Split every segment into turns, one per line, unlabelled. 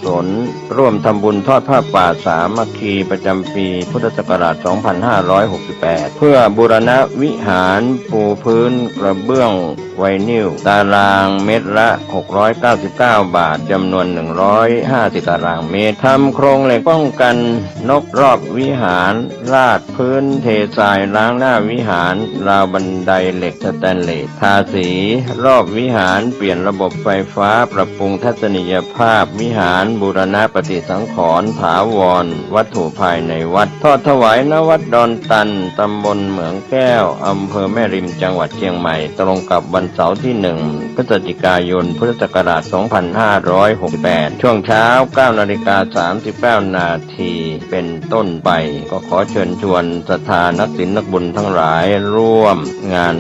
ศลร่วมทำบุญทอดผ้าป่าสามัคคีประจำปีพุทธศักราช 2568 เพื่อบูรณะวิหารปูพื้นกระเบื้องไวนิลตารางเมตรละ 699 บาทจำนวน 150 ตารางเมตรทำโครงเหล็กป้องกันนกรอบวิหารราดพื้นเททรายล้างหน้าวิหารราวบันไดเหล็กสแตนเลสทาสีรอบวิหารเปลี่ยนระบบไฟฟ้าปรับปรุงทัศนียภาพวิหารบูรณะปฏิสังขรณ์ถาวรวัตถุภายในวัดทอดถวายณวัดดอนตันตำบลเหมืองแก้วอำเภอแม่ริมจังหวัดเชียงใหม่ตรงกับวันเสาร์ที่1พฤศจิกายนพุทธศักราช 2568 ช่วงเช้า 9:39 นาทีเป็นต้นไปก็ขอเชิญชวนศรัทธานักศีลนักบุญทั้งหลายร่วมงาน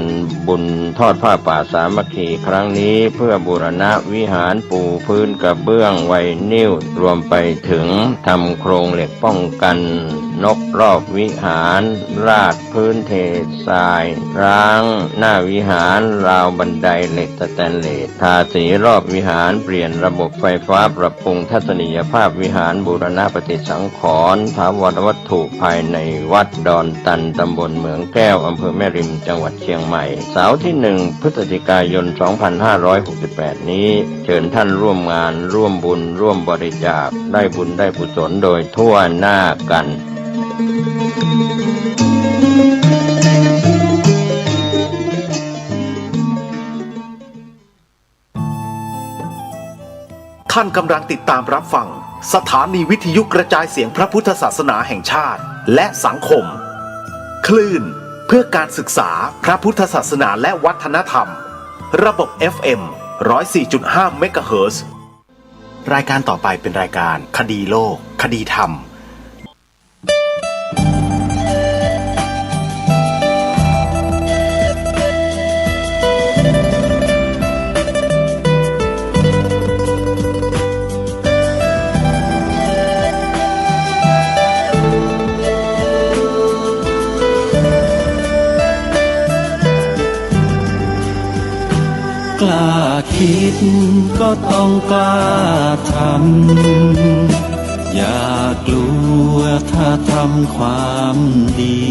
บุญทอดผ้าป่าสามัคคีครั้งนี้เพื่อบูรณะวิหารปูพื้นกระเบื้องไวนิลรวมไปถึงทำโครงเหล็กป้องกันนกรอบวิหารราดพื้นเททรายร้างหน้าวิหารราวบันไดเหล็กสแตนเลสทาสีรอบวิหารเปลี่ยนระบบไฟฟ้าปรับปรุงทัศนียภาพวิหารบูรณะปฏิสังขรณ์ถาวรวัตถุภายในวัดดอนตันตำบลเหมืองแก้วอำเภอแม่ริมจังหวัดเชียงใหม่เสาร์ที่1พฤศจิกายน 2568 นี้เชิญท่านร่วมงานร่วมบุญร่วมบริจาคได้บุญได้กุศลโดยทั่วหน้ากัน
ท่านกำลังติดตามรับฟังสถานีวิทยุกระจายเสียงพระพุทธศาสนาแห่งชาติและสังคมคลื่นเพื่อการศึกษาพระพุทธศาสนาและวัฒนธรรมระบบ FM 104.5 เมกะเฮิรตซ์รายการต่อไปเป็นรายการคดีโลกคดีธรรม
กล้าคิดก็ต้องกล้าทำอย่ากลัวถ้าทำความดี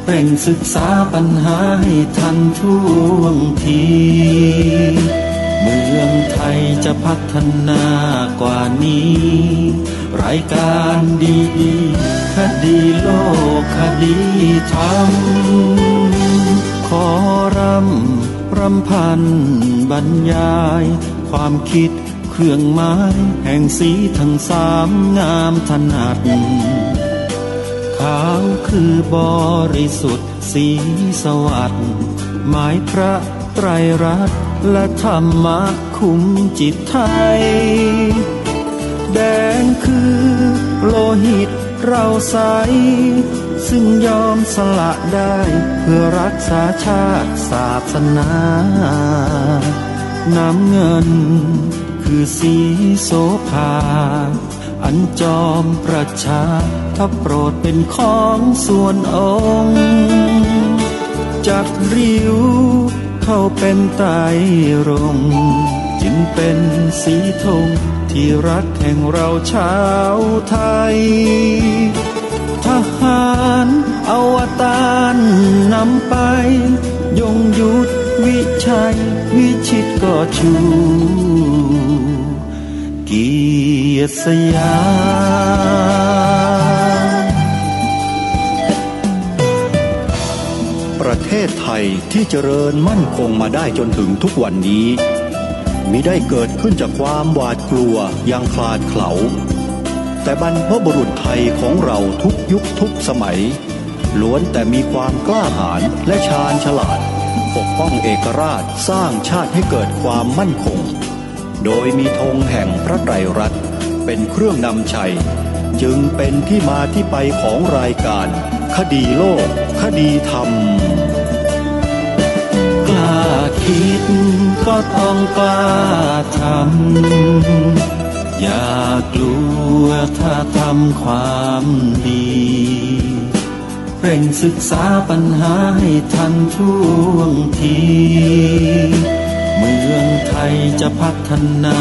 เร่งศึกษาปัญหาให้ทันท่วงทีเมืองไทยจะพัฒนากว่านี้รายการดีๆคดีโลกคดีธรรมขอรำพันบรรยายความคิดเครื่องหมายแห่งสีทั้งสามงามถนัดขาวคือบริสุทธิ์สีสวัสดิ์หมายพระไตรรัตน์และธรรมะคุ้มจิตไทยแดงคือโลหิตเราใสซึ่งยอมสละได้เพื่อรักษาชาติศาสนาน้ำเงินคือสีโสภาอันจอมประชาถ้าโปรดเป็นของส่วนองค์จัดริ้วเข้าเป็นไตรรงค์จึงเป็นสีธงที่รักแห่งเราชาวไทยทหารอวตารนำไปยงยุทธวิชัยวิชิตก็ชูเกียรติสยาม
ประเทศไทยที่เจริญมั่นคงมาได้จนถึงทุกวันนี้มิได้เกิดขึ้นจากความหวาดกลัวอย่างคลาดเขลาแต่บรรพบุรุษไทยของเราทุกยุคทุกสมัยล้วนแต่มีความกล้าหาญและชาญฉลาดปกป้องเอกราชสร้างชาติให้เกิดความมั่นคงโดยมีธงแห่งพระไตรรัตน์เป็นเครื่องนำชัยจึงเป็นที่มาที่ไปของรายการคดีโลกคดีธรรม
กล้าคิดก็ต้องกล้าทำอย่ากลัวถ้าทำความดีเร่งศึกษาปัญหาให้ทันท่วงที เมืองไทยจะพัฒนา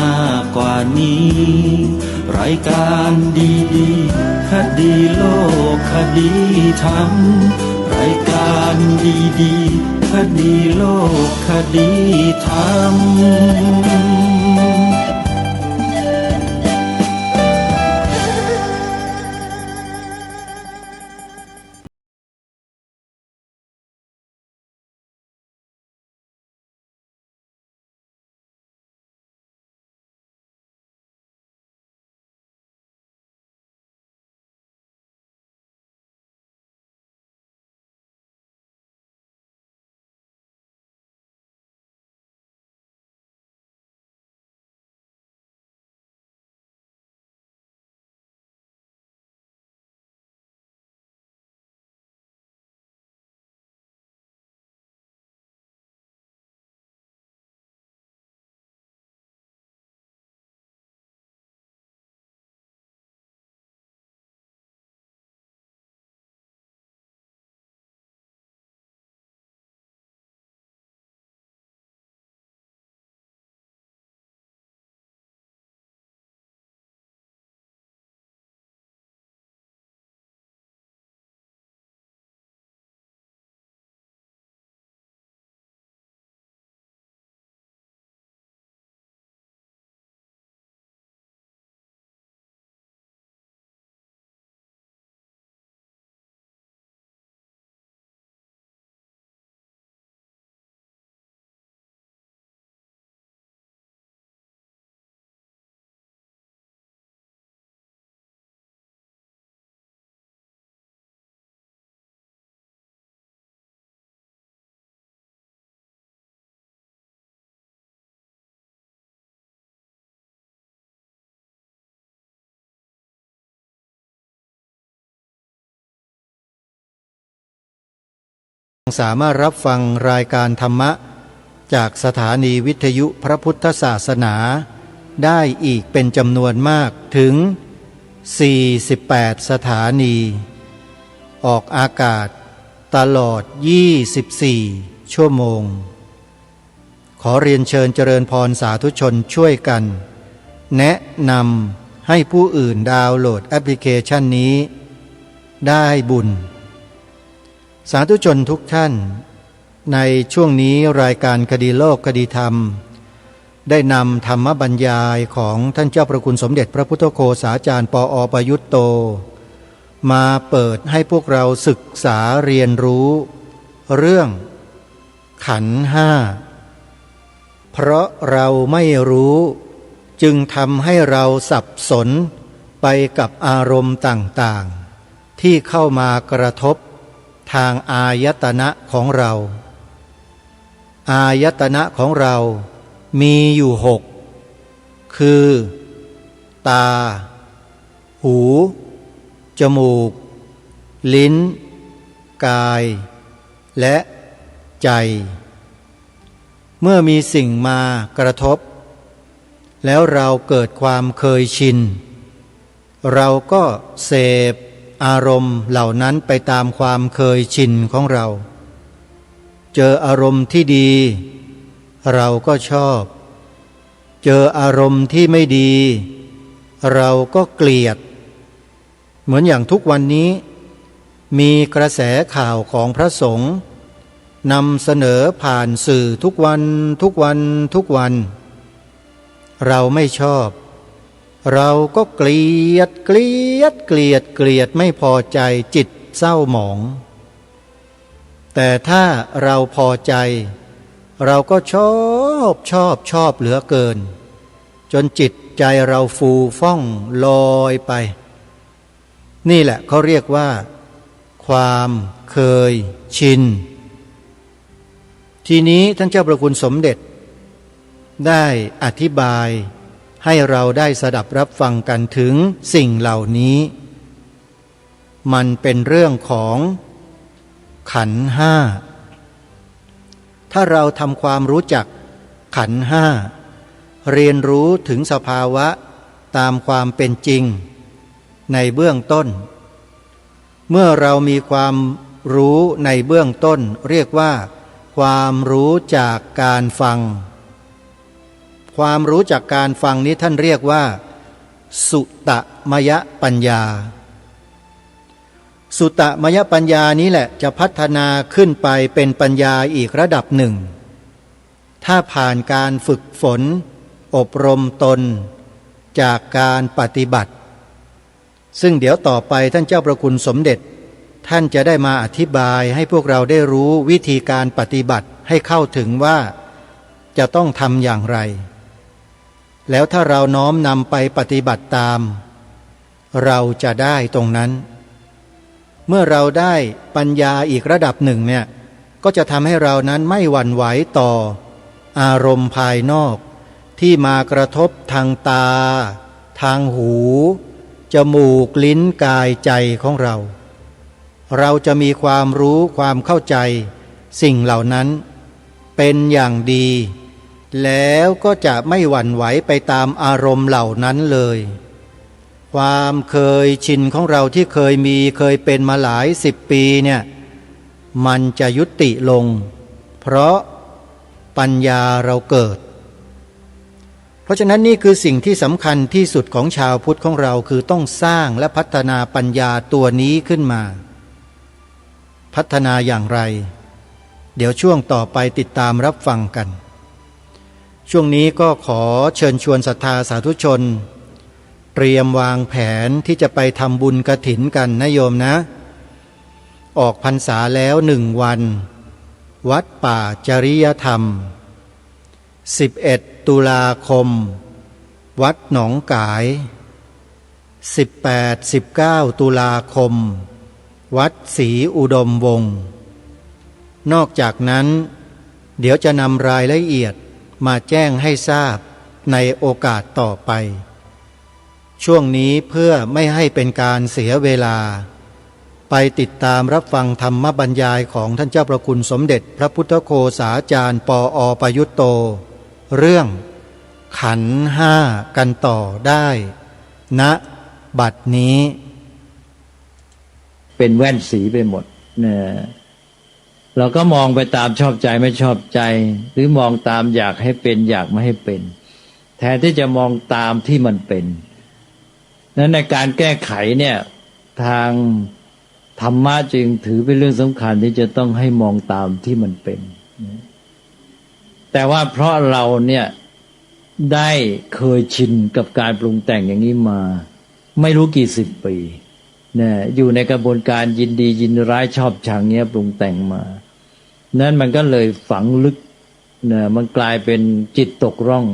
กว่านี้ รายการดีๆคดีโลกคดีธรรม รายการดีๆคดีโลกคดีธรรม
สามารถรับฟังรายการธรรมะจากสถานีวิทยุพระพุทธศาสนาได้อีกเป็นจำนวนมากถึง48สถานีออกอากาศตลอด24ชั่วโมงขอเรียนเชิญเจริญพรสาธุชนช่วยกันแนะนำให้ผู้อื่นดาวน์โหลดแอปพลิเคชันนี้ได้บุญสาธุชนทุกท่านในช่วงนี้รายการคดีโลกคดีธรรมได้นำธรรมบรรยายของท่านเจ้าพระคุณสมเด็จพระพุทธโฆษาจารย์ปอ.ประยุตโตมาเปิดให้พวกเราศึกษาเรียนรู้เรื่องขันธ์ห้าเพราะเราไม่รู้จึงทำให้เราสับสนไปกับอารมณ์ต่างๆที่เข้ามากระทบทางอายตนะของเราอายตนะของเรามีอยู่6คือตาหูจมูกลิ้นกายและใจเมื่อมีสิ่งมากระทบแล้วเราเกิดความเคยชินเราก็เสพอารมณ์เหล่านั้นไปตามความเคยชินของเราเจออารมณ์ที่ดีเราก็ชอบเจออารมณ์ที่ไม่ดีเราก็เกลียดเหมือนอย่างทุกวันนี้มีกระแสข่าวของพระสงฆ์นำเสนอผ่านสื่อทุกวันเราไม่ชอบเราก็เกลียดไม่พอใจจิตเศร้าหมองแต่ถ้าเราพอใจเราก็ชอบเหลือเกินจนจิตใจเราฟูฟ่องลอยไปนี่แหละเขาเรียกว่าความเคยชินทีนี้ท่านเจ้าประคุณสมเด็จได้อธิบายให้เราได้สดับรับฟังกันถึงสิ่งเหล่านี้มันเป็นเรื่องของขันธ์ห้าถ้าเราทำความรู้จักขันธ์ห้าเรียนรู้ถึงสภาวะตามความเป็นจริงในเบื้องต้นเมื่อเรามีความรู้ในเบื้องต้นเรียกว่าความรู้จากการฟัง ความรู้จากการฟังนี้ท่านเรียกว่าสุตมยปัญญาสุตมยปัญญานี้แหละจะพัฒนาขึ้นไปเป็นปัญญาอีกระดับหนึ่งถ้าผ่านการฝึกฝนอบรมตนจากการปฏิบัติซึ่งเดี๋ยวต่อไปท่านเจ้าประคุณสมเด็จท่านจะได้มาอธิบายให้พวกเราได้รู้วิธีการปฏิบัติให้เข้าถึงว่าจะต้องทำอย่างไรแล้วถ้าเราน้อมนำไปปฏิบัติตามเราจะได้ตรงนั้นเมื่อเราได้ปัญญาอีกระดับหนึ่งเนี่ยก็จะทำให้เรานั้นไม่หวั่นไหวต่ออารมณ์ภายนอกที่มากระทบทางตาทางหูจมูกลิ้นกายใจของเราเราจะมีความรู้ความเข้าใจสิ่งเหล่านั้นเป็นอย่างดีแล้วก็จะไม่หวั่นไหวไปตามอารมณ์เหล่านั้นเลยความเคยชินของเราที่เคยเป็นมาหลาย10 ปีเนี่ยมันจะยุติลงเพราะปัญญาเราเกิดเพราะฉะนั้นนี่คือสิ่งที่สำคัญที่สุดของชาวพุทธของเราคือต้องสร้างและพัฒนาปัญญาตัวนี้ขึ้นมาพัฒนาอย่างไรเดี๋ยวช่วงต่อไปติดตามรับฟังกันช่วงนี้ก็ขอเชิญชวนศรัทธาสาธุชนเตรียมวางแผนที่จะไปทำบุญกฐินกันนะโยมนะออกพรรษาแล้ว1 วันวัดป่าจริยธรรม11 ตุลาคมวัดหนองกาย18-19 ตุลาคมวัดศรีอุดมวงศ์นอกจากนั้นเดี๋ยวจะนำรายละเอียดมาแจ้งให้ทราบในโอกาสต่อไปช่วงนี้เพื่อไม่ให้เป็นการเสียเวลาไปติดตามรับฟังธรรมบรรยายของท่านเจ้าประคุณสมเด็จพระพุทธโฆษาจารย์ปอ.ประยุตโตเรื่องขันธ์ห้ากันต่อได้ณบัดนี้
เป็นแว่นสีไปหมดเนี่ยเราก็มองไปตามชอบใจไม่ชอบใจหรือมองตามอยากให้เป็นอยากไม่ให้เป็นแทนที่จะมองตามที่มันเป็นนั้นในการแก้ไขเนี่ยทางธรรมะจึงถือเป็นเรื่องสำคัญที่จะต้องให้มองตามที่มันเป็นแต่ว่าเพราะเราเนี่ยได้เคยชินกับการปรุงแต่งอย่างนี้มาไม่รู้กี่10 ปีเนี่ยอยู่ในกระบวนการยินดียินร้ายชอบชังเนี้ยปรุงแต่งมานั้นมันก็เลยฝังลึกเนี่ยมันกลายเป็นจิตตกร่อง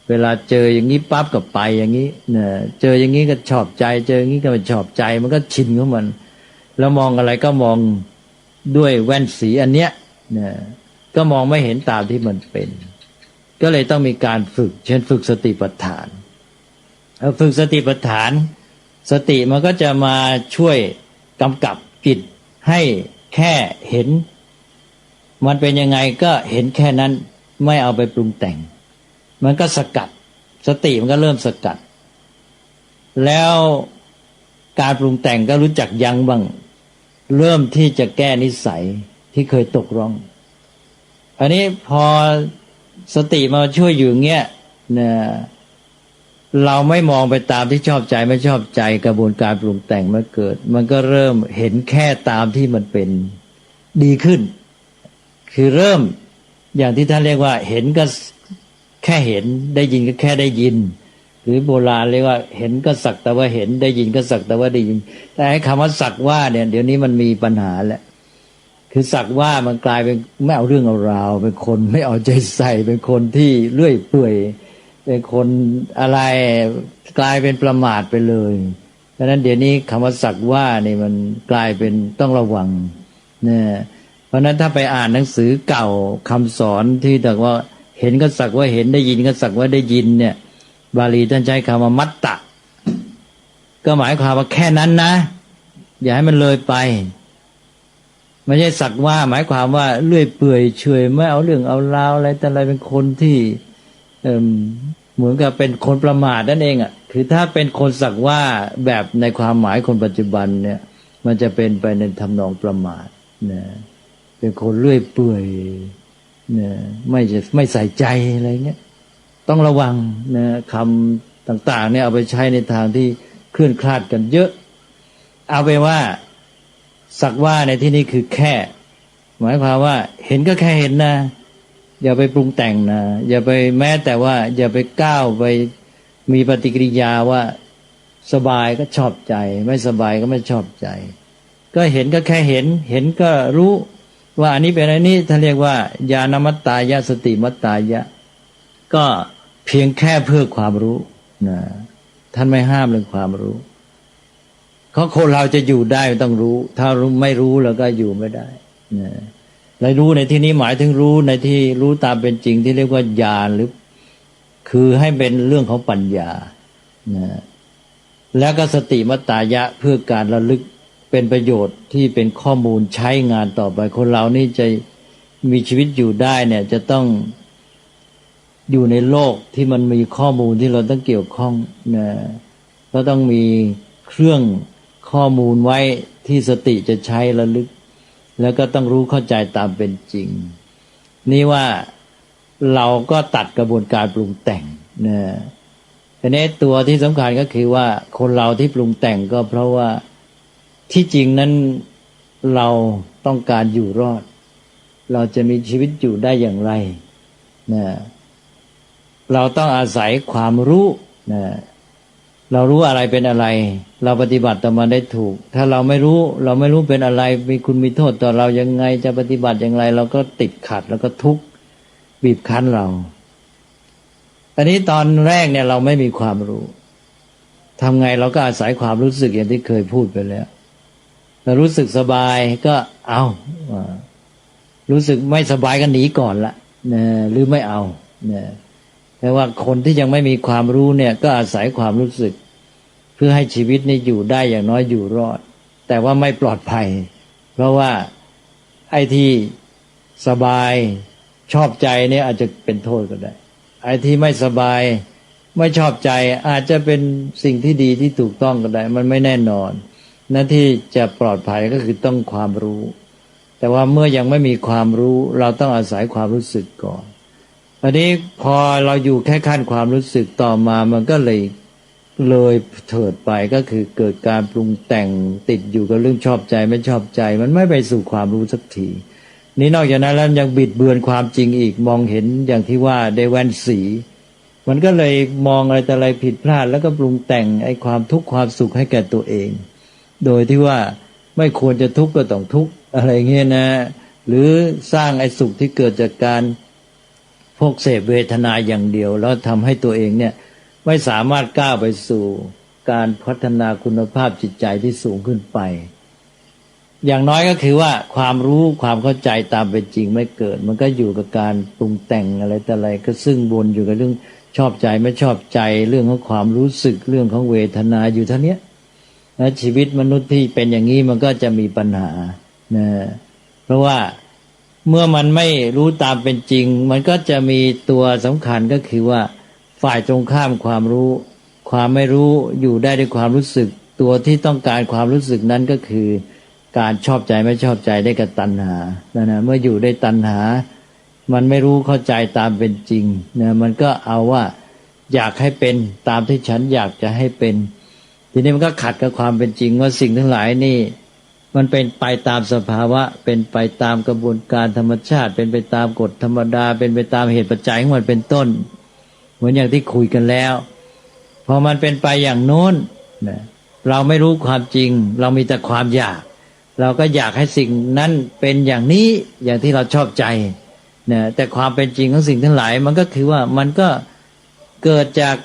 เวลาเจออย่างนี้ปั๊บก็ไปอย่างนี้เนี่ยเจออย่างนี้ก็ชอบใจเจออย่างนี้ก็ไม่ชอบใจมันก็ชินของมันแล้วมองอะไรก็มองด้วยแว่นสีอันเนี้ยเนี่ยก็มองไม่เห็นตามที่มันเป็นก็เลยต้องมีการฝึกเช่นฝึกสติปัฏฐานฝึกสติปัฏฐานสติมันก็จะมาช่วยกำกับจิตให้แค่เห็นมันเป็นยังไงก็เห็นแค่นั้นไม่เอาไปปรุงแต่งมันก็สกัดสติมันก็เริ่มสกัดแล้วการปรุงแต่งก็รู้จักยั้งบ้างเริ่มที่จะแก้นิสัยที่เคยตกร่องอันนี้พอสติมาช่วยอยู่เงี้ยเนี่ยเราไม่มองไปตามที่ชอบใจไม่ชอบใจกระบวนการปรุงแต่งมันเกิดมันก็เริ่มเห็นแค่ตามที่มันเป็นดีขึ้นคือเริ่มอย่างที่ท่านเรียกว่าเห็นก็แค่เห็นได้ยินก็แค่ได้ยินหรือโบราณเรียกว่าเห็นก็สักแต่ว่าเห็นได้ยินก็สักแต่ว่าได้ยินแต่ไอ้คำว่าสักว่าเนี่ยเดี๋ยวนี้มันมีปัญหาแล้วคือสักว่ามันกลายเป็นไม่เอาเรื่องเอาราวเป็นคนไม่เอาใจใส่เป็นคนที่เลื่อยเปื่อยเป็นคนอะไรกลายเป็นประมาทไปเลยฉะนั้นเดี๋ยวนี้คำว่าสักว่านี่มันกลายเป็นต้องระวังเนี่ยเพราะนั้นถ้าไปอ่านหนังสือเก่าคำสอนที่บอกว่าเห็นก็สักว่าเห็นได้ยินก็สักว่าได้ยินเนี่ยบาลีท่านใช้คำว่ามัตตะก็หมายความว่าแค่นั้นนะอย่าให้มันเลยไปไม่ใช่สักว่าหมายความว่าเลื่อยเปื่อยเฉยไม่เอาเรื่องเอาราวอะไรแต่อะไรเป็นคนที่เหมือนกับเป็นคนประมาทนั่นเองอ่ะคือถ้าเป็นคนสักว่าแบบในความหมายคนปัจจุบันเนี่ยมันจะเป็นไปในทำนองประมาทนะเป็นคนเลื่อยเปื่อยเนี่ยไม่ใส่ใจอะไรเงี้ย ต้องระวังนะคำต่างๆเนี่ยเอาไปใช้ในทางที่เคลื่อนคลาดกันเยอะเอาไปว่าสักว่าในที่นี้คือแค่หมายความว่าเห็นก็แค่เห็นนะอย่าไปปรุงแต่งนะอย่าไปแม้แต่ว่าอย่าไปก้าวไปมีปฏิกิริยาว่าสบายก็ชอบใจไม่สบายก็ไม่ชอบใจก็เห็นก็แค่เห็นเห็นก็รู้ว่าอันนี้เป็นอันนี้ท่านเรียกว่าญาณมัตตายะสติมัตตายะก็เพียงแค่เพื่อความรู้นะท่านไม่ห้ามเรื่องความรู้เขาคนเราจะอยู่ได้ต้องรู้ถ้าไม่รู้แล้วก็อยู่ไม่ได้นะและรู้ในที่นี้หมายถึงรู้ในที่รู้ตามเป็นจริงที่เรียกว่าญาณหรือคือให้เป็นเรื่องของปัญญานะแล้วก็สติมัตตายะเพื่อการระลึกเป็นประโยชน์ที่เป็นข้อมูลใช้งานต่อไปคนเรานี่จะมีชีวิตอยู่ได้เนี่ยจะต้องอยู่ในโลกที่มันมีข้อมูลที่เราต้องเกี่ยวข้องนะก็ต้องมีเครื่องข้อมูลไว้ที่สติจะใช้ระลึกแล้วก็ต้องรู้เข้าใจตามเป็นจริงนี่ว่าเราก็ตัดกระบวนการปรุงแต่งนะทีนี้ตัวที่สำคัญก็คือว่าคนเราที่ปรุงแต่งก็เพราะว่าที่จริงนั้นเราต้องการอยู่รอดเราจะมีชีวิตอยู่ได้อย่างไรนะเราต้องอาศัยความรู้นะเรารู้อะไรเป็นอะไรเราปฏิบัติต่อมันได้ถูกถ้าเราไม่รู้เป็นอะไรมีคุณมีโทษต่อเรายังไงจะปฏิบัติอย่างไรเราก็ติดขัดแล้วก็ทุกข์บีบคั้นเราอันนี้ตอนแรกเนี่ยเราไม่มีความรู้ทำไงเราก็อาศัยความรู้สึกอย่างที่เคยพูดไปแล้วเรารู้สึกสบายก็เอารู้สึกไม่สบายก็หนีก่อนละนะหรือไม่เอานะแต่ว่าคนที่ยังไม่มีความรู้เนี่ยก็อาศัยความรู้สึกเพื่อให้ชีวิตนี้อยู่ได้อย่างน้อยอยู่รอดแต่ว่าไม่ปลอดภัยเพราะว่าไอ้ที่สบายชอบใจเนี่ยอาจจะเป็นโทษก็ได้ไอ้ที่ไม่สบายไม่ชอบใจอาจจะเป็นสิ่งที่ดีที่ถูกต้องก็ได้มันไม่แน่นอนหน้าที่จะปลอดภัยก็คือต้องความรู้แต่ว่าเมื่อยังไม่มีความรู้เราต้องอาศัยความรู้สึกก่อนอันนี้พอเราอยู่แค่ขั้นความรู้สึกต่อมามันก็เลยเถิดไปก็คือเกิดการปรุงแต่งติดอยู่กับเรื่องชอบใจไม่ชอบใจมันไม่ไปสู่ความรู้สักทีนี่นอกจากนั้นแล้วยังบิดเบือนความจริงอีกมองเห็นอย่างที่ว่าได้แว่นสีมันก็เลยมองอะไรแต่อะไรผิดพลาดแล้วก็ปรุงแต่งไอ้ความทุกข์ความสุขให้แก่ตัวเองโดยที่ว่าไม่ควรจะทุกข์ก็ต้องทุกข์อะไรเงี้ยนะหรือสร้างไอ้สุขที่เกิดจากการพวกเสพเวทนาอย่างเดียวแล้วทำให้ตัวเองเนี่ยไม่สามารถก้าวไปสู่การพัฒนาคุณภาพจิตใจที่สูงขึ้นไปอย่างน้อยก็คือว่าความรู้ความเข้าใจตามเป็นจริงไม่เกิดมันก็อยู่กับการปรุงแต่งอะไรแต่อะไรก็ซึ่งวนอยู่กับเรื่องชอบใจไม่ชอบใจเรื่องของความรู้สึกเรื่องของเวทนาอยู่เท่านี้และชีวิตมนุษย์ที่เป็นอย่างนี้มันก็จะมีปัญหานะเพราะว่าเมื่อมันไม่รู้ตามเป็นจริงมันก็จะมีตัวสำคัญก็คือว่าฝ่ายตรงข้ามความรู้ความไม่รู้อยู่ได้ด้วยความรู้สึกตัวที่ต้องการความรู้สึกนั้นก็คือการชอบใจไม่ชอบใจได้กับตัณหานะเมื่ออยู่ได้ตัณหามันไม่รู้เข้าใจตามเป็นจริงนะมันก็เอาว่าอยากให้เป็นตามที่ฉันอยากจะให้เป็นทีนี้มันก็ขัดกับความเป็นจริงว่าสิ่งทั้งหลายนี่มันเป็นไปตามสภาวะเป็นไปตามกระบวนการธรรมชาติเป็นไปตามกฎธรรมดาเป็นไปตามเหตุปัจจัยของมันเป็นต้นเหมือนอย่างที่คุยกันแล้วพอมันเป็นไปอย่างโน้นนะเราไม่รู้ความจริงเรามีแต่ความอยากเราก็อยากให้สิ่งนั้นเป็นอย่างนี้อย่างที่เราชอบใจนะแต่ความเป็นจริงของสิ่งทั้งหลายมันก็คือว่ามันก็เกิดจาก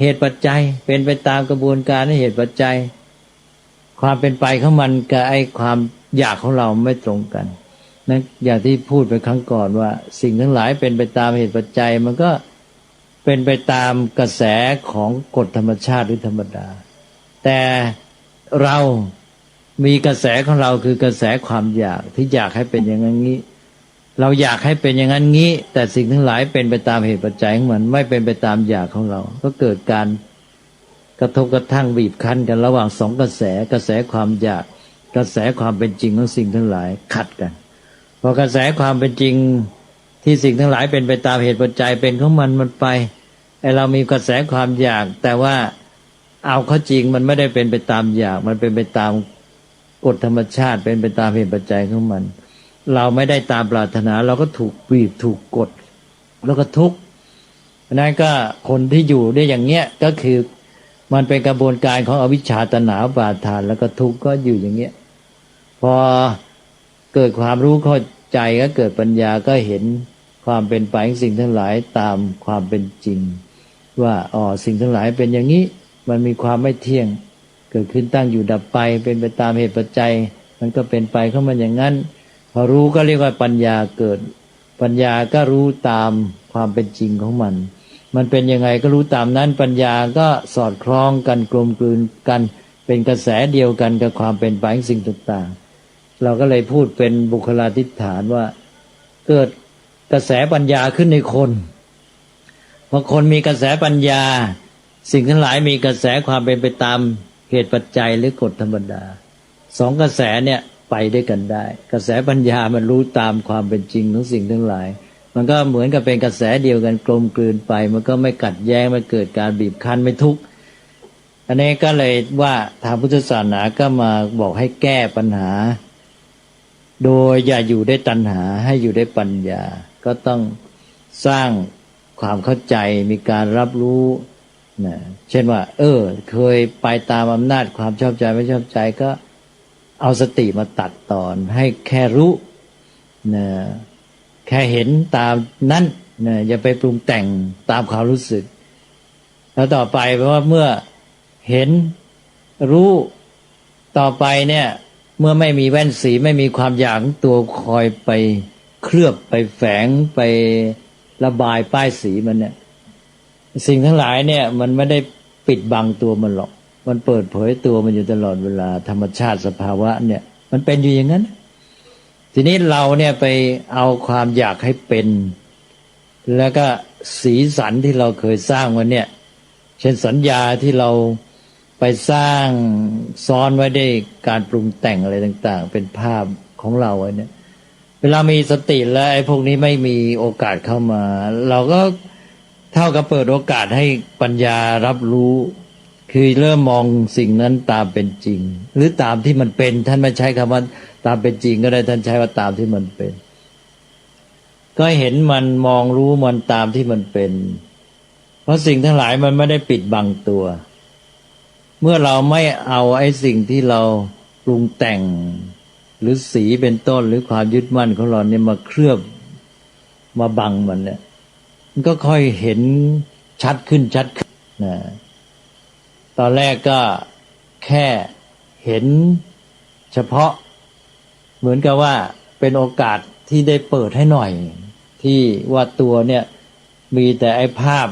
เหตุปัจจัยเป็นไปตามกระบวนการในเหตุปัจจัยความเป็นไปของมันกับไอ้ความอยากของเราไม่ตรงกันนั่นอย่างที่พูดไปครั้งก่อนว่าสิ่งทั้งหลายเป็นไปตามเหตุปัจจัยมันก็เป็นไปตามกระแสของกฎธรรมชาติหรือธรรมดาแต่เรามีกระแสของเราคือกระแสความอยากที่อยากให้เป็นอย่างนั้นงี้เราอยากให้เป็นอย่างนั้นงี้แต่สิ่งทั้งหลายเป็นไปตามเหตุปัจจัยของมันไม่เป็นไปตามอยากของเราก็เกิดการกระทบกระทั่งบีบคั้นกันระหว่างสองกระแสความอยากกระแสความเป็นจริงของสิ่งทั้งหลายขัดกันพอกระแสความเป็นจริงที่สิ่งทั้งหลายเป็นไปตามเหตุปัจจัยเป็นของมันไป ไอเรามีกระแสความอยากแต่ว่าเอาเข้าจริงมันไม่ได้เป็นไปตามอยากมันเป็นไปตามกฎธรรมชาติเป็นไปตามเหตุปัจจัยของมันเราไม่ได้ตามปรารถนาเราก็ถูกบีบถูกกดแล้วก็ทุกข์นั่นก็คนที่อยู่ได้อย่างเงี้ยก็คือมันเป็นกระบวนการของอวิชชาตัณหาอุปาทานแล้วก็ทุกข์ก็อยู่อย่างเงี้ยพอเกิดความรู้เข้าใจก็เกิดปัญญาก็เห็นความเป็นไปของสิ่งทั้งหลายตามความเป็นจริงว่าสิ่งทั้งหลายเป็นอย่างนี้มันมีความไม่เที่ยงเกิดขึ้นตั้งอยู่ดับไปเป็นไปตามเหตุปัจจัยมันก็เป็นไปของมันอย่างนั้นพอรู้ก็เรียกว่าปัญญาเกิดปัญญาก็รู้ตามความเป็นจริงของมันมันเป็นยังไงก็รู้ตามนั้นปัญญาก็สอดคล้องกันกลมกลืนกันเป็นกระแสเดียวกันกับความเป็นไปของสิ่งต่างๆเราก็เลยพูดเป็นบุคลาธิฐานว่าเกิดกระแสปัญญาขึ้นในคนพอคนมีกระแสปัญญาสิ่งทั้งหลายมีกระแสความเป็นไปตามเหตุปัจจัยหรือกฎธรรมดาสองกระแสเนี่ยไปด้วยกันได้กระแสปัญญามันรู้ตามความเป็นจริงของสิ่งทั้งหลายมันก็เหมือนกับเป็นกระแสเดียวกันกลมกลืนไปมันก็ไม่กัดแย้งไม่เกิดการบีบคั้นไม่ทุกข์อันนี้ก็เลยว่าทางพุทธศาสนาก็มาบอกให้แก้ปัญหาโดยอย่าอยู่ได้ตัณหาให้อยู่ได้ปัญญาก็ต้องสร้างความเข้าใจมีการรับรู้นะเช่นว่าเคยไปตามอำนาจความชอบใจไม่ชอบใจก็เอาสติมาตัดตอนให้แค่รู้นะแค่เห็นตามนั้นนะอย่าไปปรุงแต่งตามความรู้สึกแล้วต่อไปเพราะว่าเมื่อเห็นรู้ต่อไปเนี่ยเมื่อไม่มีแว่นสีไม่มีความอยากตัวคอยไปเคลือบไปแฝงไประบายป้ายสีมันเนี่ยสิ่งทั้งหลายเนี่ยมันไม่ได้ปิดบังตัวมันหรอกมันเปิดเผยตัวมันอยู่ตลอดเวลาธรรมชาติสภาวะเนี่ยมันเป็นอยู่อย่างนั้นทีนี้เราเนี่ยไปเอาความอยากให้เป็นแล้วก็สีสันที่เราเคยสร้างไว้เนี่ยเช่นสัญญาที่เราไปสร้างซ้อนไว้ด้วยการปรุงแต่งอะไรต่างๆเป็นภาพของเราไว้เนี่ยเวลามีสติแล้วไอ้พวกนี้ไม่มีโอกาสเข้ามาเราก็เท่ากับเปิดโอกาสให้ปัญญารับรู้คือเริ่มมองสิ่งนั้นตามเป็นจริงหรือตามที่มันเป็นท่านไม่ใช้คำว่าตามเป็นจริงก็ได้ท่านใช้ว่าตามที่มันเป็นก็เห็นมันมองรู้มันตามที่มันเป็นเพราะสิ่งทั้งหลายมันไม่ได้ปิดบังตัวเมื่อเราไม่เอาไอ้สิ่งที่เราปรุงแต่งหรือสีเป็นต้นหรือความยึดมั่นของเราเนี่ยมาเคลือบมาบังมันเนี่ยมันก็ค่อยเห็นชัดขึ้นนะตอนแรกก็แค่เห็นเฉพาะเหมือนกับว่าเป็นโอกาสที่ได้เปิดให้หน่อยที่ว่าตัวเนี่ยมีแต่ไอ้ภาพ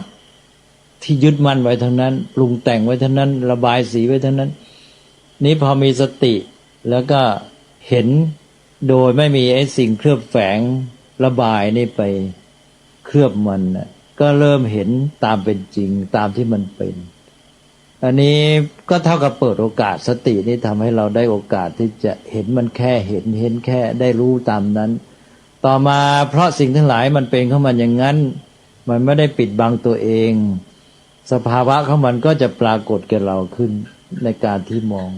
ที่ยึดมั่นไว้เท่านั้นปรุงแต่งไว้เท่านั้นระบายสีไว้เท่านั้นนี้พอมีสติแล้วก็เห็นโดยไม่มีไอ้สิ่งเคลือบแฝงระบายนี่ไปเคลือบมันก็เริ่มเห็นตามเป็นจริงตามที่มันเป็นอันนี้ก็เท่ากับเปิดโอกาสสตินี่ทำให้เราได้โอกาสที่จะเห็นมันแค่เห็นแค่ได้รู้ตามนั้นต่อมาเพราะสิ่งทั้งหลายมันเป็นของมันอย่างนั้นมันไม่ได้ปิดบังตัวเองสภาวะของมันก็จะปรากฏแก่เราขึ้นในการที่มอง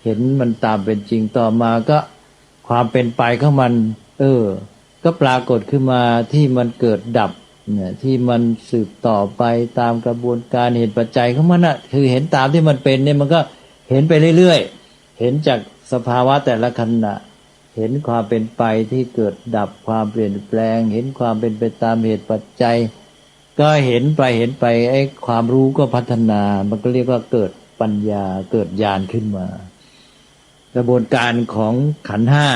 เห็นมันตามเป็นจริงต่อมาก็ความเป็นไปของมันก็ปรากฏขึ้นมาที่มันเกิดดับเนี่ยที่มันสืบต่อไปตามกระบวนการเหตุปัจจัยของมันคือเห็นตามที่มันเป็นเนี่ยมันก็เห็นไปเรื่อยๆเห็นจากสภาวะแต่ละขณะเห็นความเป็นไปที่เกิดดับความเปลี่ยนแปลงเห็นความเป็นไปตามเหตุปัจจัยก็เห็นไปไอ้ความรู้ก็พัฒนามันก็เรียกว่าเกิดปัญญาเกิดญาณขึ้นมากระบวนการของขันธ์ห้า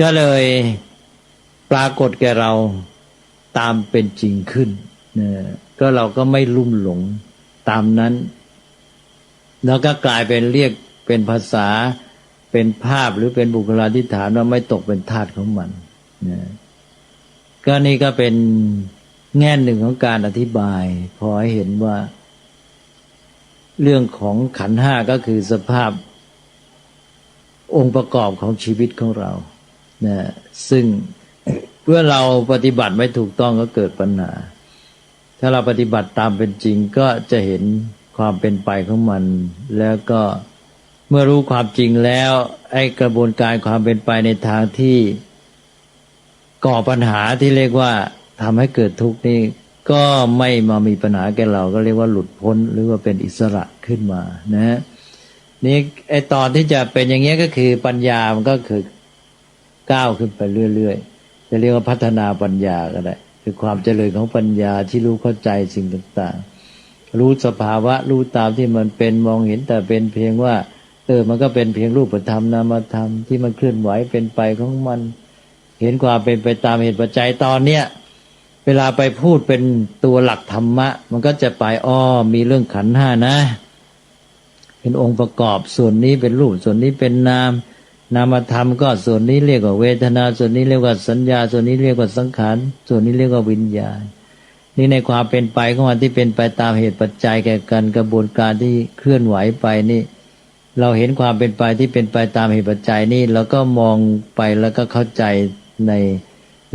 ก็เลยปรากฏแก่เราตามเป็นจริงขึ้นก็เราก็ไม่ลุ่มหลงตามนั้นแล้วก็กลายเป็นเรียกเป็นภาษาเป็นภาพหรือเป็นบุคลาธิฐานว่าไม่ตกเป็นทาสของมันก็นี่ก็เป็นแง่หนึ่งของการอธิบายพอให้เห็นว่าเรื่องของขันธ์ห้าก็คือสภาพองค์ประกอบของชีวิตของเราซึ่งเมื่อเราปฏิบัติไม่ถูกต้องก็เกิดปัญหา ถ้าเราปฏิบัติตามเป็นจริงก็จะเห็นความเป็นไปของมัน แล้วก็เมื่อรู้ความจริงแล้วไอ้กระบวนการความเป็นไปในทางที่ก่อปัญหาที่เรียกว่าทำให้เกิดทุกข์นี่ก็ไม่มามีปัญหาแก่เราก็เรียกว่าหลุดพ้นหรือว่าเป็นอิสระขึ้นมานะนี่ไอ้ตอนที่จะเป็นอย่างเงี้ยก็คือปัญญามันก็คือก้าวขึ้นไปเรื่อยๆจะเรียกว่าพัฒนาปัญญาก็ได้คือความเจริญของปัญญาที่รู้เข้าใจสิ่งต่างๆรู้สภาวะรู้ตามที่มันเป็นมองเห็นแต่เป็นเพียงว่ามันก็เป็นเพียงรูปธรรมนามธรรมที่มันเคลื่อนไหวเป็นไปของมันเห็นความเป็นไปตามเหตุปัจจัยตอนเนี้ยเวลาไปพูดเป็นตัวหลักธรรมะมันก็จะไปมีเรื่องขันธ์ห้านะเป็นองค์ประกอบส่วนนี้เป็นรูปส่วนนี้เป็นนามธรรมก็ส่วนนี้เรียกว่าเวทนาส่วนนี้เรียกว่าสัญญาส่วนนี้เรียกว่าสังขารส่วนนี้เรียกว่าวิญญาณนี่ในความเป็นไปของมันที่เป็นไปตามเหตุปัจจัยแก่กันกระบวนการที่เคลื่อนไหวไปนี่เราเห็นความเป็นไปที่เป็นไปตามเหตุปัจจัยนี่เราก็มองไปแล้วก็เข้าใจใน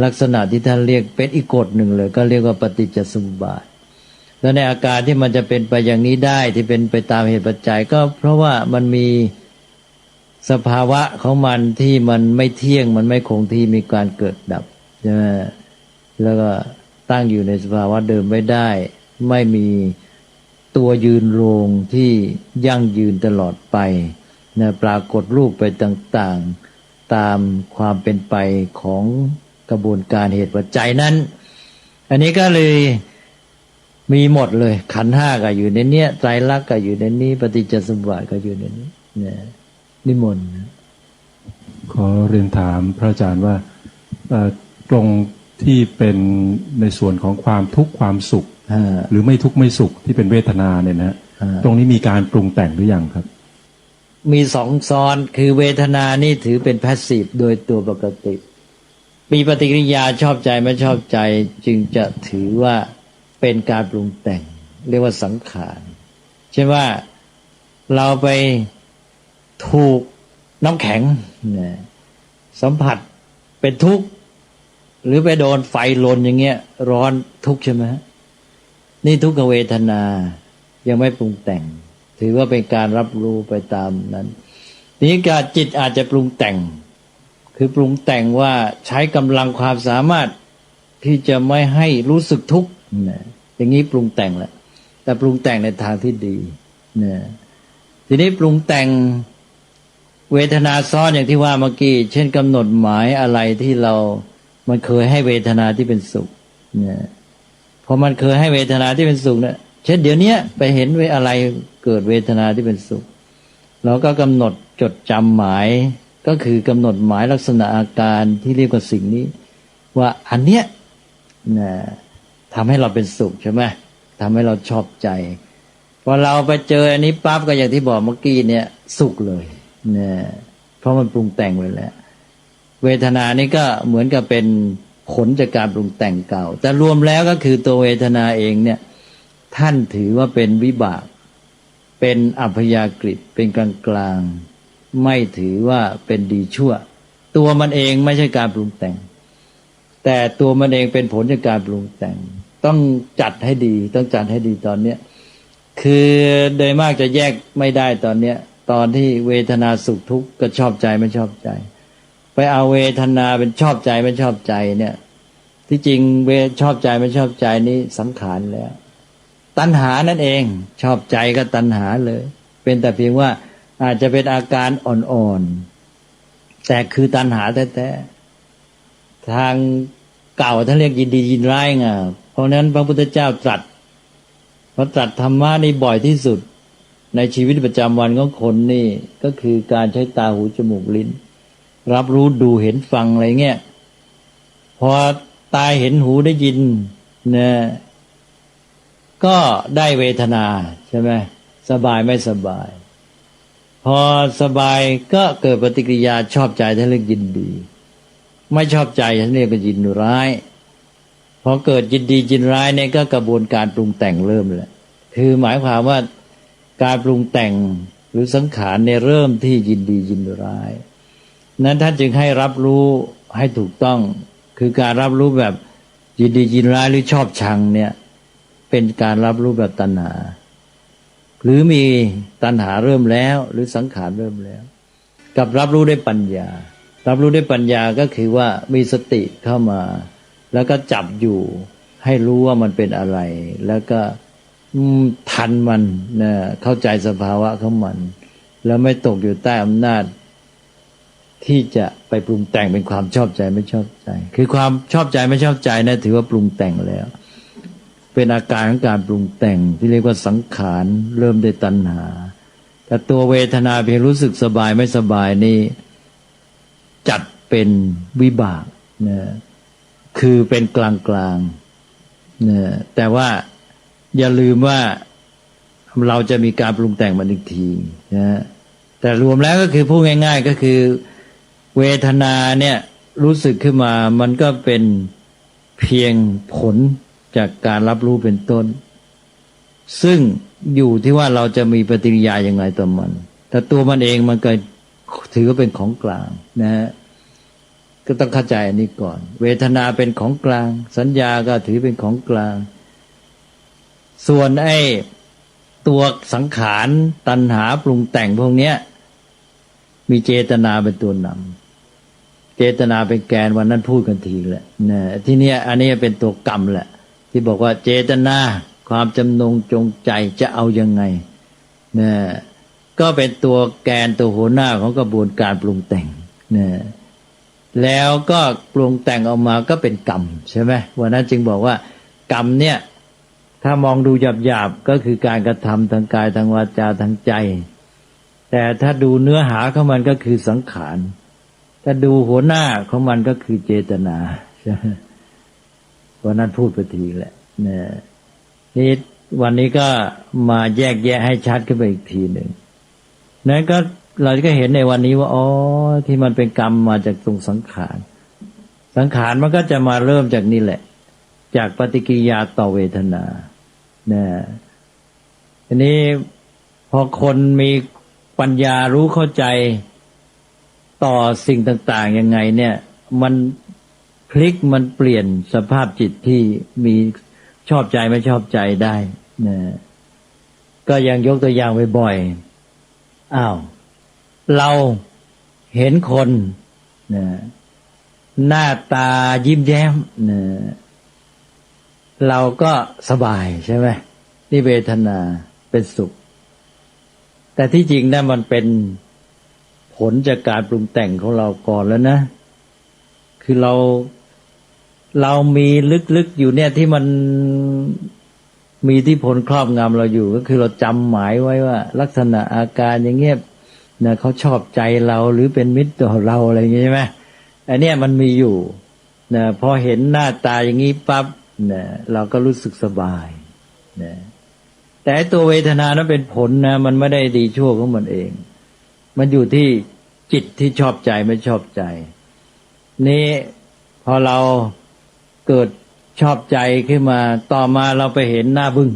ลักษณะที่ท่านเรียกเป็นอีกกฎหนึ่งเลยก็เรียกว่าปฏิจจสมุปบาทแล้วในอาการที่มันจะเป็นไปอย่างนี้ได้ที่เป็นไปตามเหตุปัจจัยก็เพราะว่ามันมีสภาวะของมันที่มันไม่เที่ยงมันไม่คงที่มีการเกิดดับใช่ไหมแล้วก็ตั้งอยู่ในสภาวะเดิมไม่ได้ไม่มีตัวยืนโรงที่ยั่งยืนตลอดไปนะปรากฏรูปไปต่างๆตามความเป็นไปของกระบวนการเหตุปัจจัยนั้นอันนี้ก็เลยมีหมดเลยขันธ์ห้าก็อยู่ในเนี้ยไตรลักษณ์ก็อยู่ในนี้ปฏิจจสมุปบาทก็อยู่ในนี้นะนิมนต์
ขอเรียนถามพระอาจารย์ว่าตรงที่เป็นในส่วนของความทุกข์ความสุขหรือไม่ทุกข์ไม่สุขที่เป็นเวทนาเนี่ยนะตรงนี้มีการปรุงแต่งหรือยังครับ
มีสองซ้อนคือเวทนานี่ถือเป็นแพสซีฟโดยตัวปกติมีปฏิกิริยาชอบใจไม่ชอบใจจึงจะถือว่าเป็นการปรุงแต่งเรียกว่าสังขารเช่นว่าเราไปถูกน้ำแข็งสัมผัสเป็นทุกข์หรือไปโดนไฟลนอย่างเงี้ยร้อนทุกข์ใช่ไหมนี่ทุกขเวทนายังไม่ปรุงแต่งถือว่าเป็นการรับรู้ไปตามนั้นทีนี้การจิตอาจจะปรุงแต่งคือปรุงแต่งว่าใช้กำลังความสามารถที่จะไม่ให้รู้สึกทุกข์อย่างนี้ปรุงแต่งแหละแต่ปรุงแต่งในทางที่ดีทีนี้ปรุงแต่งเวทนาซ้อนอย่างที่ว่าเมื่อกี้เช่นกำหนดหมายอะไรที่มันเคยให้เวทนาที่เป็นสุขพอมันเคยให้เวทนาที่เป็นสุขเนี่ยเช่นเดี๋ยวนี้ไปเห็นอะไรเกิดเวทนาที่เป็นสุขเราก็กำหนดจดจำหมายก็คือกำหนดหมายลักษณะอาการที่เรียกว่าสิ่งนี้ว่าอันเนี้ยทำให้เราเป็นสุขใช่ไหมทำให้เราชอบใจพอเราไปเจออันนี้ปั๊บก็อย่างที่บอกเมื่อกี้เนี่ยสุขเลยเพราะมันปรุงแต่งไว้แล้วเวทนานี้ก็เหมือนกับเป็นผลจากการปรุงแต่งเก่าแต่รวมแล้วก็คือตัวเวทนาเองเนี่ยท่านถือว่าเป็นวิบากเป็นอัพยากฤิเป็นกลางๆไม่ถือว่าเป็นดีชั่วตัวมันเองไม่ใช่การปรุงแต่งแต่ตัวมันเองเป็นผลจากการปรุงแต่งต้องจัดให้ดีต้องจัดให้ดีตอนเนี้ยคือโดยมากจะแยกไม่ได้ตอนเนี้ยตอนที่เวทนาสุขทุกข์ก็ชอบใจไม่ชอบใจไปเอาเวทนาเป็นชอบใจไม่ชอบใจเนี่ยที่จริงชอบใจไม่ชอบใจนี้สังขารแล้วตัณหานั่นเองชอบใจก็ตัณหาเลยเป็นแต่เพียงว่าอาจจะเป็นอาการอ่อนๆแต่คือตัณหาแท้ๆทางเก่าท่านเรียกยินดียินร้ายไงเพราะนั้นพระพุทธเจ้าตรัสธรรมะนี่บ่อยที่สุดในชีวิตประจำวันของคนนี่ก็คือการใช้ตาหูจมูกลิ้นรับรู้ดูเห็นฟังอะไรเงี้ยพอตาเห็นหูได้ยินเนี่ยก็ได้เวทนาใช่ไหมสบายไม่สบายพอสบายก็เกิดปฏิกิริยาชอบใจท่านเรียกยินดีไม่ชอบใจท่านเรียกว่ายินร้ายพอเกิดยินดียินร้ายเนี่ยก็กระบวนการปรุงแต่งเริ่มแล้วคือหมายความว่าการปรุงแต่งหรือสังขารเนี่ยเริ่มที่ยินดียินร้ายนั้นท่านจึงให้รับรู้ให้ถูกต้องคือการรับรู้แบบยินดียินร้ายหรือชอบชังเนี่ย เป็นการรับรู้แบบตัณหาหรือมีตัณหาเริ่มแล้วหรือสังขารเริ่มแล้วกับรับรู้ด้วยปัญญารับรู้ด้วยปัญญาก็คือว่ามีสติเข้ามาแล้วก็จับอยู่ให้รู้ว่ามันเป็นอะไรแล้วก็ทันมันนะเข้าใจสภาวะของมันแล้วไม่ตกอยู่ใต้อำนาจที่จะไปปรุงแต่งเป็นความชอบใจไม่ชอบใจคือความชอบใจไม่ชอบใจนะถือว่าปรุงแต่งแล้วเป็นอาการของการปรุงแต่งที่เรียกว่าสังขารเริ่มด้วยตัณหาแต่ตัวเวทนาเพียงรู้สึกสบายไม่สบายนี่จัดเป็นวิบากนะคือเป็นกลางๆนะแต่ว่าอย่าลืมว่าเราจะมีการปรุงแต่งมันอีกทีนะแต่รวมแล้วก็คือพูดง่ายๆก็คือเวทนาเนี่ยรู้สึกขึ้นมามันก็เป็นเพียงผลจากการรับรู้เป็นต้นซึ่งอยู่ที่ว่าเราจะมีปฏิกิริยาอย่างไรต่อมันแต่ตัวมันเองมันก็ถือว่าเป็นของกลางนะฮะก็ต้องเข้าใจอันนี้ก่อนเวทนาเป็นของกลางสัญญาก็ถือเป็นของกลางส่วนไอ้ตัวสังขารตัณหาปรุงแต่งพวกเนี้ยมีเจตนาเป็นตัวนำเจตนาเป็นแกนวันนั้นพูดกันทีแหละนะที่เนี้ยอันนี้เป็นตัวกรรมแหละที่บอกว่าเจตนาความจำนงจงใจจะเอายังไงนะก็เป็นตัวแกนตัวหัวหน้าของกระบวนการปรุงแต่งนะแล้วก็ปรุงแต่งออกมาก็เป็นกรรมใช่ไหมวันนั้นจึงบอกว่ากรรมเนี่ยถ้ามองดูหยาบๆก็คือการกระทำทางกายทางวาจาทางใจแต่ถ้าดูเนื้อหาของมันก็คือสังขารถ้าดูหัวหน้าของมันก็คือเจตนาวันนั้นพูดไปทีแหละนี่วันนี้ก็มาแยกแยะให้ชัดขึ้นไปอีกทีหนึ่งนั้นก็เราก็เห็นในวันนี้ว่าอ๋อที่มันเป็นกรรมมาจากตรงสังขารสังขารมันก็จะมาเริ่มจากนี่แหละจากปฏิกิริยาต่อเวทนาทีนี้พอคนมีปัญญารู้เข้าใจต่อสิ่งต่างๆยังไงเนี่ยมันพลิกมันเปลี่ยนสภาพจิตที่มีชอบใจไม่ชอบใจได้นะก็ยังยกตัวอย่างบ่อยๆอ้าวเราเห็นคนนะหน้าตายิ้มแย้มนะเราก็สบายใช่ไหมนี่เวทนาเป็นสุขแต่ที่จริงนะมันเป็นผลจากการปรุงแต่งของเราก่อนแล้วนะคือเรามีลึกๆอยู่เนี่ยที่มันมีที่ผลครอบงำเราอยู่ก็คือเราจำหมายไว้ว่าลักษณะอาการอย่างเงี้ยนะเขาชอบใจเราหรือเป็นมิตรต่อเราอะไรอย่างเงี้ยใช่ไหมอันเนี้ยมันมีอยู่นะพอเห็นหน้าตาอย่างนี้ปั๊บนะเราก็รู้สึกสบายนะแต่ตัวเวทนานั้นเป็นผลนะมันไม่ได้ดีชั่วของมันเองมันอยู่ที่จิตที่ชอบใจไม่ชอบใจนี่พอเราเกิดชอบใจขึ้นมาต่อมาเราไปเห็นหน้าบึ้ง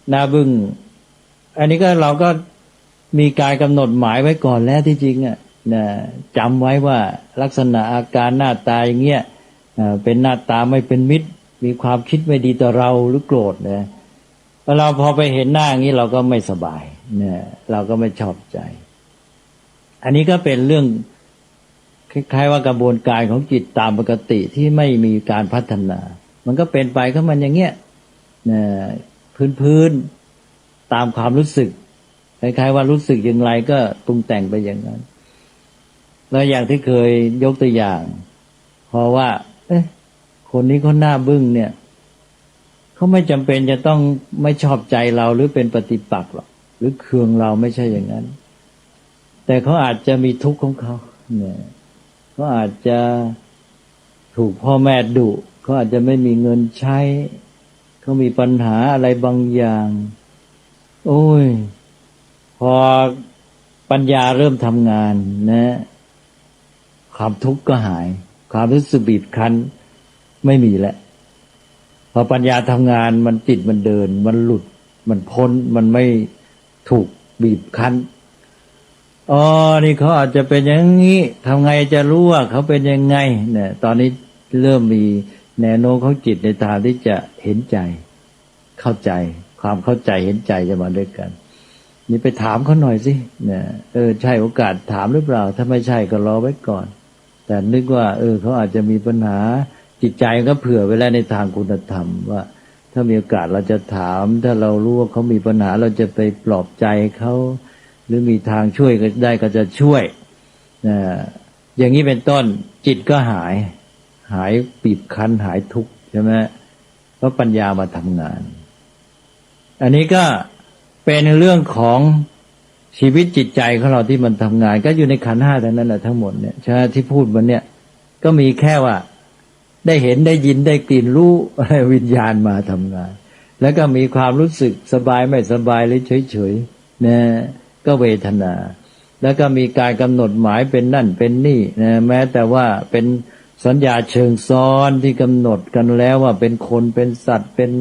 หน้าบึ้งอันนี้ก็เราก็มีการกำหนดหมายไว้ก่อนแล้วที่จริงอ่ะนะจำไว้ว่าลักษณะอาการหน้าตาอย่างเงี้ยเป็นหน้าตาไม่เป็นมิตรมีความคิดไม่ดีต่อเราหรือโกรธนะเราพอไปเห็นหน้าอย่างนี้เราก็ไม่สบายนะเราก็ไม่ชอบใจอันนี้ก็เป็นเรื่องคล้ายๆว่ากระบวนการของจิตตามปกติที่ไม่มีการพัฒนามันก็เป็นไปของมันอย่างเงี้ยนะพื้นตามความรู้สึกคล้ายๆว่ารู้สึกอย่างไรก็ปรุงแต่งไปอย่างนั้นแล้วอย่างที่เคยยกตัวอย่างเพราะว่าคนนี้เขาหน้าบึ้งเนี่ยเขาไม่จำเป็นจะต้องไม่ชอบใจเราหรือเป็นปฏิปักษ์หรอกหรือเคืองเราไม่ใช่อย่างนั้นแต่เขาอาจจะมีทุกข์ของเขาเนี่ยเขาอาจจะถูกพ่อแม่ดุเขาอาจจะไม่มีเงินใช้เขามีปัญหาอะไรบางอย่างโอ้ยพอปัญญาเริ่มทำงานนะความทุกข์ก็หายความรู้สึกบีบคั้นไม่มีแล้วพอปัญญาทำงานมันจิตมันเดินมันหลุดมันพ้นมันไม่ถูกบีบคั้นอ๋อนี่เขาอาจจะเป็นอย่างนี้ทำไงจะรู้ว่าเขาเป็นยังไงเนี่ยตอนนี้เริ่มมีแนวโน้มของจิตในทางที่จะเห็นใจ เข้าใจความเข้าใจเห็นใจจะมาด้วยกันนี่ไปถามเขาหน่อยสิเนี่ยใช่โอกาสถามหรือเปล่าถ้าไม่ใช่ก็รอไว้ก่อนแต่นึกว่าเขาอาจจะมีปัญหาจิตใจก็เผื่อไว้แล้วในทางคุณธรรมว่าถ้ามีโอกาสเราจะถามถ้าเรารู้ว่าเขามีปัญหาเราจะไปปลอบใจเขาหรือมีทางช่วยก็ได้ก็จะช่วยอย่างนี้เป็นต้นจิตก็หายบีบคั้นหายทุกข์ใช่ไหมเพราะปัญญามาทำงานอันนี้ก็เป็นเรื่องของชีวิตจิตใจของเราที่มันทำงานก็อยู่ในขันธ์ห้าทั้งนั้นแหละทั้งหมดเนี่ยใช่ไหมที่พูดวันเนี่ยก็มีแค่ว่าได้เห็นได้ยินได้กลิ่นรู้วิญญาณมาทำงานแล้วก็มีความรู้สึกสบายไม่สบายหรือเฉยๆนะก็เวทนาแล้วก็มีการกำหนดหมายเป็นนั่นเป็นนี่นะแม้แต่ว่าเป็นสัญญาเชิงซ้อนที่กำหนดกันแล้วว่าเป็นคนเป็นสัตว์เป็น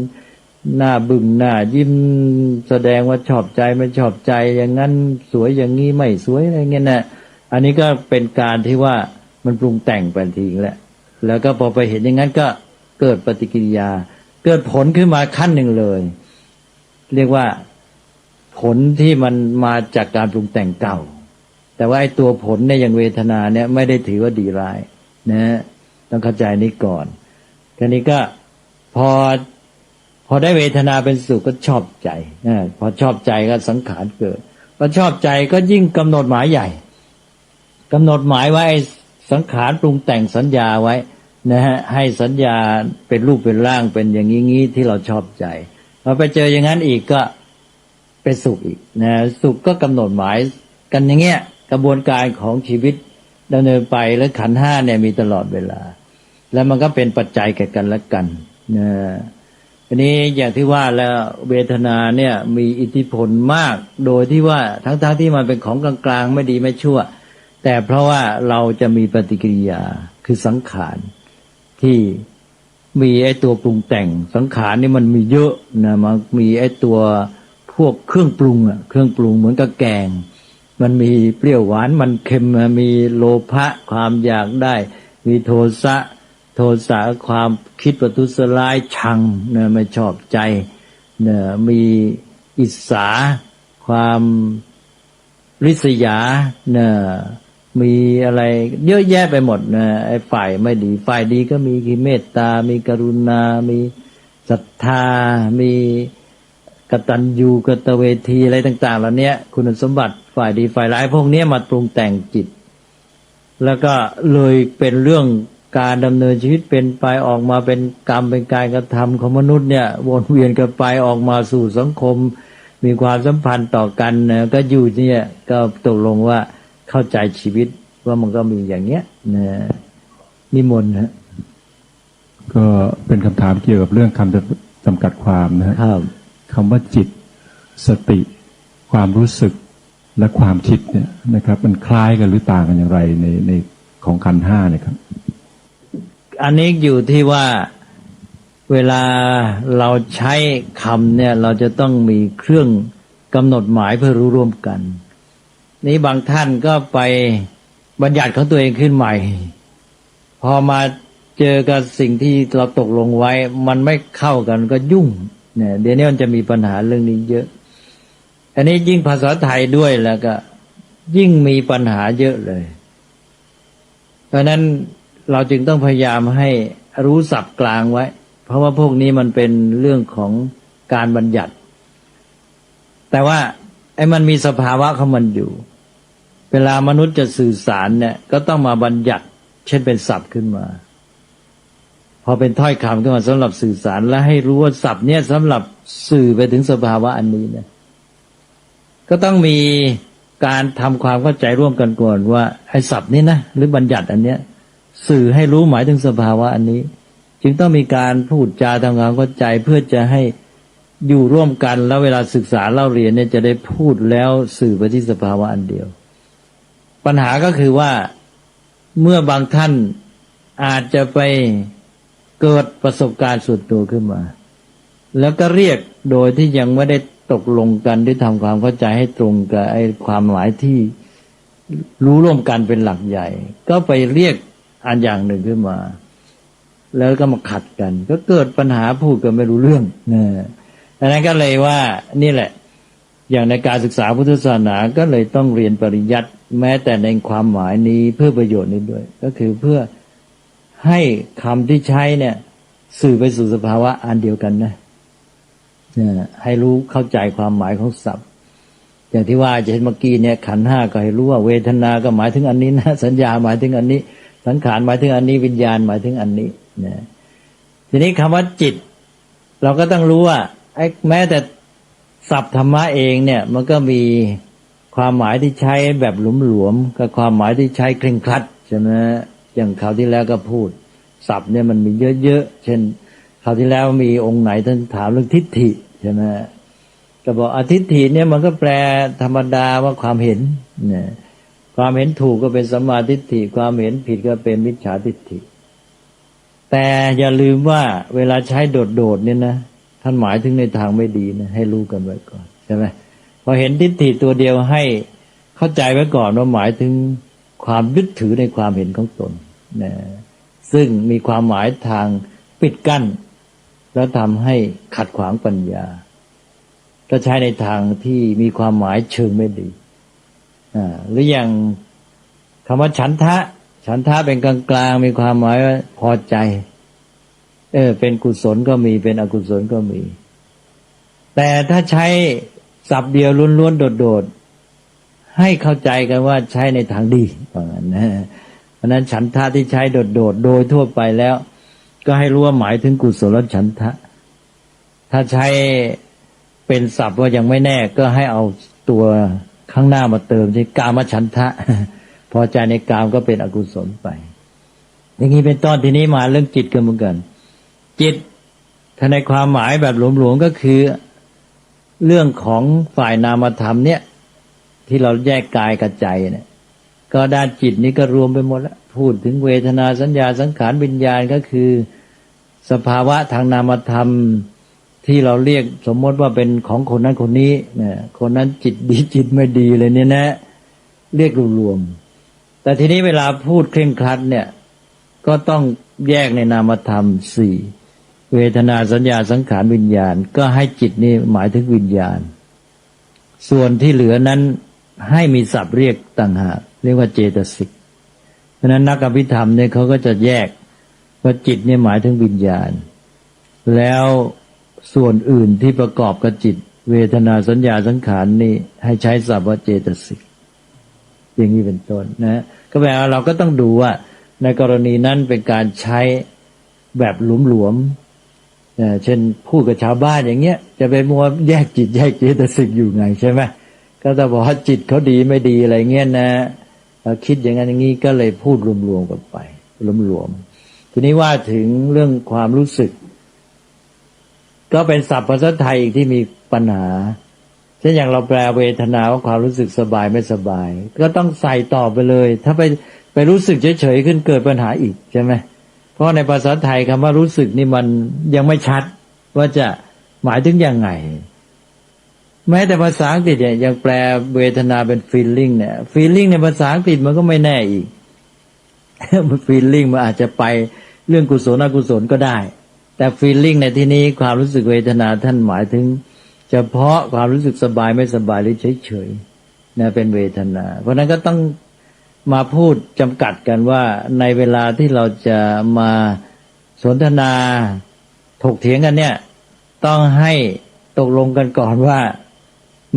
หน้าบึ้งหน้ายิ้มแสดงว่าชอบใจไม่ชอบใจอย่างนั้นสวยอย่างนี้ไม่สวยอะไรเงี้ยนะอันนี้ก็เป็นการที่ว่ามันปรุงแต่งไปทีแหละแล้วก็พอไปเห็นอย่างนั้นก็เกิดปฏิกิริยาเกิดผลขึ้นมาขั้นหนึ่งเลยเรียกว่าผลที่มันมาจากการปรุงแต่งเก่าแต่ว่าไอ้ตัวผลเนี่ยอย่างเวทนาเนี่ยไม่ได้ถือว่าดีร้ายนะต้องเข้าใจนี้ก่อนทีนี้ก็พอได้เวทนาเป็นสุขก็ชอบใจพอชอบใจก็สังขารเกิดพอชอบใจก็ยิ่งกำหนดหมายใหญ่กำหนดหมายไว้สังขารปรุงแต่งสัญญาไว้นะฮะให้สัญญาเป็นรูปเป็นร่างเป็นอย่างงี้ที่เราชอบใจพอไปเจออย่างนั้นอีกก็เป็นสุขอีกนะสุขก็กำหนดหมายกันอย่างเงี้ยกระบวนการของชีวิตดำเนินไปแล้วขันธ์ห้าเนี่ยมีตลอดเวลาแล้วมันก็เป็นปัจจัยแก่กันและกันนะอันนี้อย่างที่ว่าแล้วเวทนาเนี่ยมีอิทธิพลมากโดยที่ว่าทั้งที่มันเป็นของกลางๆไม่ดีไม่ชั่วแต่เพราะว่าเราจะมีปฏิกิริยาคือสังขารที่มีไอ้ตัวปรุงแต่งสังขารนี่มันมีเยอะนะมันมีไอ้ตัวพวกเครื่องปรุงเครื่องปรุงเหมือนกับแกงมันมีเปรี้ยวหวานมันเค็มมีโลภะความอยากได้มีโทสะความคิดประทุษร้ายชังนะไม่ชอบใจนะมีอิจฉาความริษยานะมีอะไรเยอะแยะไปหมดนะไอ้ฝ่ายไม่ดีฝ่ายดีก็มีเมตตามีกรุณามีศรัทธามีกตัญญูกตเวทีอะไรต่างๆเหล่านี้คุณสมบัติฝ่ายดีฝ่ายร้ายพวกนี้มาปรุงแต่งจิตแล้วก็เลยเป็นเรื่องการดำเนินชีวิตเป็นไปออกมาเป็นกรรมเป็นการกระทำของมนุษย์เนี่ยวนเวียนกันไปออกมาสู่สังคมมีความสัมพันธ์ต่อกันนะก็อยู่เนี่ยก็ตกลงว่าเข้าใจชีวิตว่ามันก็มีอย่างเนี้ยนะนิมนต์ฮะ
ก็เป็นคำถามเกี่ยวกับเรื่องคำจำกัดความนะครับคำว่าจิตสติความรู้สึกและความคิดเนี่ยนะครับมันคล้ายกันหรือต่างกันอย่างไรในของขันธ์ห้าเนี่ยครับ
อันนี้อยู่ที่ว่าเวลาเราใช้คำเนี่ยเราจะต้องมีเครื่องกำหนดหมายเพื่อรู้ร่วมกันนี้บางท่านก็ไปบัญญัติของตัวเองขึ้นใหม่พอมาเจอกับสิ่งที่เราตกลงไว้มันไม่เข้ากันก็ยุ่งเนี่ยเดี๋ยวนี้มันจะมีปัญหาเรื่องนี้เยอะอันนี้ยิ่งภาษาไทยด้วยแล้วก็ยิ่งมีปัญหาเยอะเลยเพราะนั้นเราจึงต้องพยายามให้รู้ศัพท์กลางไว้เพราะว่าพวกนี้มันเป็นเรื่องของการบัญญัติแต่ว่าไอ้มันมีสภาวะของมันอยู่เวลามนุษย์จะสื่อสารเนี่ยก็ต้องมาบัญญัติเช่นเป็นศัพท์ขึ้นมาพอเป็นถ้อยคำขึ้นมาสำหรับสื่อสารและให้รู้ว่าศัพท์เนี่ยสำหรับสื่อไปถึงสภาวะอันนี้เนี่ยก็ต้องมีการทำความเข้าใจร่วมกันก่อนว่าไอ้ศัพท์นี้นะหรือบัญญัติอันเนี้ยสื่อให้รู้หมายถึงสภาวะอันนี้จึงต้องมีการพูดจาทำความเข้าใจเพื่อจะให้อยู่ร่วมกันแล้วเวลาศึกษาเล่าเรียนเนี่ยจะได้พูดแล้วสื่อไปที่สภาวะอันเดียวปัญหาก็คือว่าเมื่อบางท่านอาจจะไปเกิดประสบการณ์ส่วนตัวขึ้นมาแล้วก็เรียกโดยที่ยังไม่ได้ตกลงกันที่ทำความเข้าใจให้ตรงกับไอ้ความหมายที่รู้ร่วมกันเป็นหลักใหญ่ก็ไปเรียกอันอย่างหนึ่งขึ้นมาแล้วก็มาขัดกันก็เกิดปัญหาพูดกันไม่รู้เรื่องนะ ดังนั้นก็เลยว่านี่แหละอย่างในการศึกษาพุทธศาสนาก็เลยต้องเรียนปริยัติแม้แต่ในความหมายนี้เพื่อประโยชน์นี้ด้วยก็คือเพื่อให้คำที่ใช้เนี่ยสื่อไปสู่สภาวะอันเดียวกันนะให้รู้เข้าใจความหมายของศัพท์อย่างที่ว่าจะเห็นเมื่อกี้เนี่ยขันธ์ห้าก็ให้รู้ว่าเวทนาก็หมายถึงอันนี้นะสัญญาหมายถึงอันนี้สังขารหมายถึงอันนี้วิญญาณหมายถึงอันนี้นะทีนี้คำว่าจิตเราก็ต้องรู้ว่าไอ้แม้แต่ศัพท์ธรรมะเองเนี่ยมันก็มีความหมายที่ใช้แบบหลวมๆกับความหมายที่ใช้เคร่งครัดใช่ไหมอย่างคราวที่แล้วก็พูดศัพท์เนี่ยมันมีเยอะๆเช่นคราวที่แล้วมีองค์ไหนท่านถามเรื่องทิฏฐิใช่ไหมก็บอกอทิฏฐิเนี่ยมันก็แปลธรรมดาว่าความเห็นเนี่ยความเห็นถูกก็เป็นสัมมาทิฏฐิความเห็นผิดก็เป็นมิจฉาทิฏฐิแต่อย่าลืมว่าเวลาใช้โดดๆเนี่ยนะท่านหมายถึงในทางไม่ดีนะให้รู้กันไว้ก่อนใช่ไหมพอเห็นทิฏฐิตัวเดียวให้เข้าใจไว้ก่อนว่าหมายถึงความยึดถือในความเห็นของตนนะซึ่งมีความหมายทางปิดกั้นแล้วทำให้ขัดขวางปัญญาก็ใช้ในทางที่มีความหมายเชิงไม่ดีหรืออย่างคำว่าฉันทะเป็นกลางๆมีความหมายว่าพอใจเป็นกุศลก็มีเป็นอกุศลก็มีแต่ถ้าใช้ศัพท์เดียวล้วนๆโดดๆให้เข้าใจกันว่าใช้ในทางดีว่างั้นนะเพราะนั้นฉันทะที่ใช้โดดๆโดยทั่วไปแล้วก็ให้รู้ว่าหมายถึงกุศลฉันทะถ้าใช้เป็นศัพท์ว่ายังไม่แน่ก็ให้เอาตัวข้างหน้ามาเติมที่กามฉันทะพอใจในกามก็เป็นอกุศลไปอย่างนี้เป็นต้นทีนี้มาเรื่องจิตกันเหมือนกันจิตถ้าในความหมายแบบหลวมๆก็คือเรื่องของฝ่ายนามธรรมเนี่ยที่เราแยกกายกับใจเนี่ยก็ด้านจิตนี้ก็รวมไปหมดแล้วพูดถึงเวทนาสัญญาสังขารวิญญาณก็คือสภาวะทางนามธรรมที่เราเรียกสมมติว่าเป็นของคนนั้นคนนี้เนี่ยคนนั้นจิตดีจิตไม่ดีเลยเนี่ยนะเรียกรวมๆแต่ทีนี้เวลาพูดเคร่งครัดเนี่ยก็ต้องแยกในนามธรรมสี่เวทนาสัญญาสังขารวิญญาณก็ให้จิตนี่หมายถึงวิญญาณส่วนที่เหลือนั้นให้มีศัพท์เรียกต่างหากเรียกว่าเจตสิกเพราะนั้นนักอภิธรรมเนี่ยเขาก็จะแยกว่าจิตเนี่ยหมายถึงวิญญาณแล้วส่วนอื่นที่ประกอบกับจิตเวทนาสัญญาสังขารนี่ให้ใช้ศัพท์ว่าเจตสิกอย่างนี้เป็นต้นนะก็แปลว่าเราก็ต้องดูว่าในกรณีนั้นเป็นการใช้แบบหลวมๆเช่นพูดกับชาวบ้านอย่างเงี้ยจะไปมัวแยกจิตแยกเจตสิกอยู่ไงใช่ไหมก็จะบอกว่าจิตเขาดีไม่ดีอะไรเงี้ยนะเราคิดอย่างนั้นอย่างนี้ก็เลยพูดรวมๆกันไปหลวมๆทีนี้ว่าถึงเรื่องความรู้สึกก็เป็นศัพท์ภาษาไทยอีกที่มีปัญหาเช่นอย่างเราแปลเวทนาว่าความรู้สึกสบายไม่สบายก็ต้องใส่ต่อไปเลยถ้าไปรู้สึกเฉยๆขึ้นเกิดปัญหาอีกใช่ไหมเพราะในภาษาไทยคำว่ารู้สึกนี่มันยังไม่ชัดว่าจะหมายถึงยังไงแม้แต่ภาษาอังกฤษเนี่ยยังแปลเวทนาเป็น feeling เนี่ย feeling ในภาษาอังกฤษมันก็ไม่แน่อีก feeling มันอาจจะไปเรื่องกุศลอกุศลก็ได้แต่ feeling ในที่นี้ความรู้สึกเวทนาท่านหมายถึงเฉพาะความรู้สึกสบายไม่สบายหรือเฉยๆนะเป็นเวทนาเพราะนั้นก็ต้องมาพูดจำกัดกันว่าในเวลาที่เราจะมาสนทนาถกเถียงกันเนี่ยต้องให้ตกลงกันก่อนว่า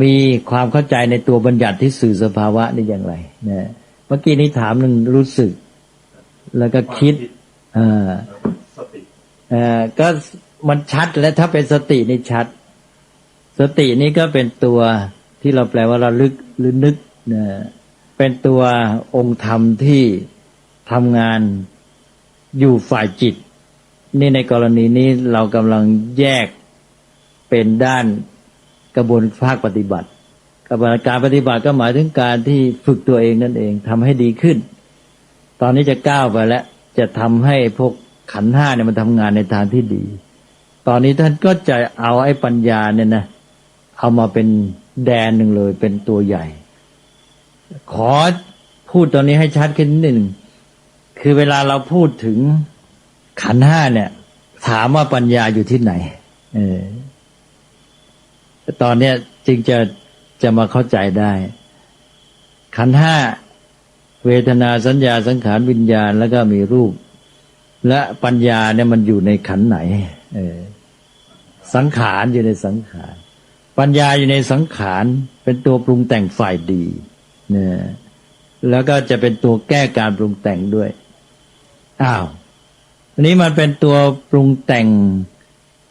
มีความเข้าใจในตัวบัญญัติที่สื่อสภาวะนี่อย่างไรนะเมื่อกี้นี้ถามหนึ่งรู้สึกแล้วก็คิดก็มันชัดและถ้าเป็นสตินี่ชัดสตินี้ก็เป็นตัวที่เราแปลว่าระลึกหรือนึกนะเป็นตัวองค์ธรรมที่ทำงานอยู่ฝ่ายจิตนี่ในกรณีนี้เรากำลังแยกเป็นด้านกระบวนภาคปฏิบัติกระบวนการปฏิบัติก็หมายถึงการที่ฝึกตัวเองนั่นเองทำให้ดีขึ้นตอนนี้จะก้าวไปแล้วจะทำให้พวกขันธ์ห้าเนี่ยมันทำงานในทางที่ดีตอนนี้ท่านก็จะเอาไอ้ปัญญาเนี่ยนะเอามาเป็นแดนหนึ่งเลยเป็นตัวใหญ่ขอพูดตอนนี้ให้ชัดขึ้นนิดหนึ่งคือเวลาเราพูดถึงขันธ์ห้าเนี่ยถามว่าปัญญาอยู่ที่ไหน ตอนเนี้ยจึงจะมาเข้าใจได้ขันธ์ห้าเวทนาสัญญาสังขารวิญญาณแล้วก็มีรูปและปัญญาเนี่ยมันอยู่ในขันธ์ไหนสังขารอยู่ในสังขารปัญญาอยู่ในสังขารเป็นตัวปรุงแต่งฝ่ายดีเนี่ยแล้วก็จะเป็นตัวแก้การปรุงแต่งด้วยอันนี้มันเป็นตัวปรุงแต่ง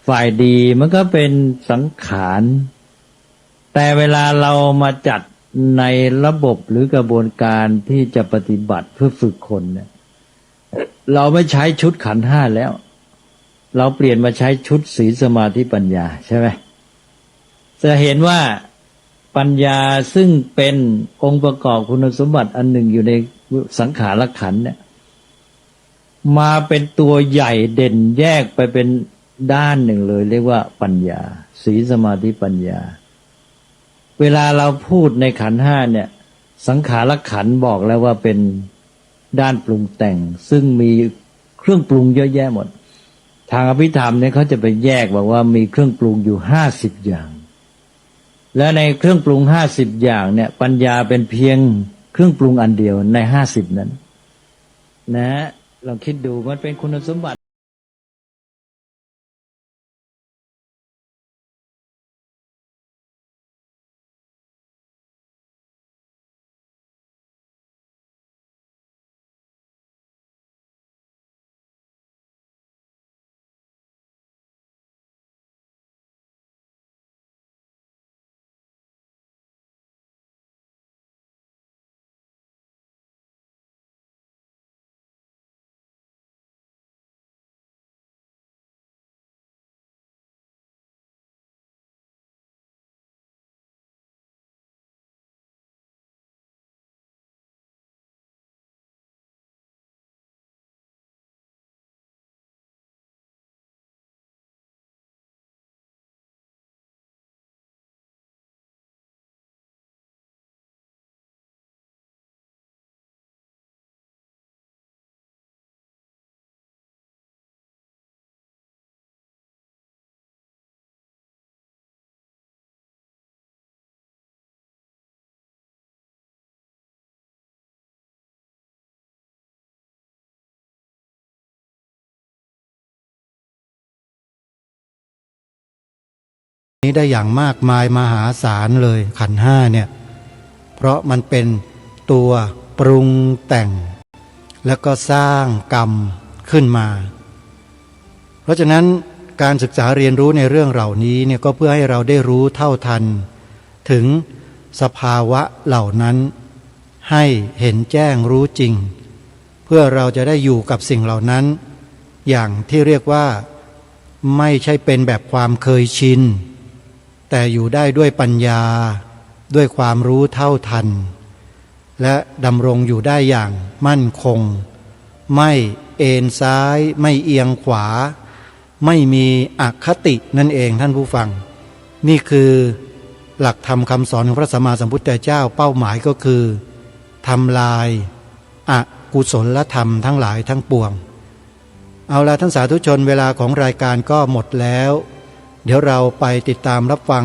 ฝ่ายดีมันก็เป็นสังขารแต่เวลาเรามาจัดในระบบหรือกระบวนการที่จะปฏิบัติเพื่อฝึกคนเนี่ยเราไม่ใช้ชุดขันธ์ห้าแล้วเราเปลี่ยนมาใช้ชุดศีลสมาธิปัญญาใช่ไหมจะเห็นว่าปัญญาซึ่งเป็นองค์ประกอบคุณสมบัติอันหนึ่งอยู่ในสังขารขันธ์เนี่ยมาเป็นตัวใหญ่เด่นแยกไปเป็นด้านหนึ่งเลยเรียกว่าปัญญาศีลสมาธิปัญญาเวลาเราพูดในขันธ์ห้าเนี่ยสังขารขันธ์บอกแล้วว่าเป็นด้านปรุงแต่งซึ่งมีเครื่องปรุงเยอะแยะหมดทางอภิธรรมเนี่ยเขาจะไปแยกบอกว่ามีเครื่องปรุงอยู่50อย่างและในเครื่องปรุง50อย่างเนี่ยปัญญาเป็นเพียงเครื่องปรุงอันเดียวใน50นั้นนะลองคิดดูมันเป็นคุณสมบัติ
นี้ได้อย่างมากมายมหาศาลเลยขันธ์ห้าเนี่ยเพราะมันเป็นตัวปรุงแต่งแล้วก็สร้างกรรมขึ้นมาเพราะฉะนั้นการศึกษาเรียนรู้ในเรื่องเหล่านี้เนี่ยก็เพื่อให้เราได้รู้เท่าทันถึงสภาวะเหล่านั้นให้เห็นแจ้งรู้จริงเพื่อเราจะได้อยู่กับสิ่งเหล่านั้นอย่างที่เรียกว่าไม่ใช่เป็นแบบความเคยชินแต่อยู่ได้ด้วยปัญญาด้วยความรู้เท่าทันและดำรงอยู่ได้อย่างมั่นคงไม่เอนซ้ายไม่เอียงขวาไม่มีอคตินั่นเองท่านผู้ฟังนี่คือหลักธรรมคำสอนของพระสัมมาสัมพุทธเจ้าเป้าหมายก็คือทำลายอกุศลธรรมทั้งหลายทั้งปวงเอาละท่านสาธุชนเวลาของรายการก็หมดแล้วเดี๋ยวเราไปติดตามรับฟัง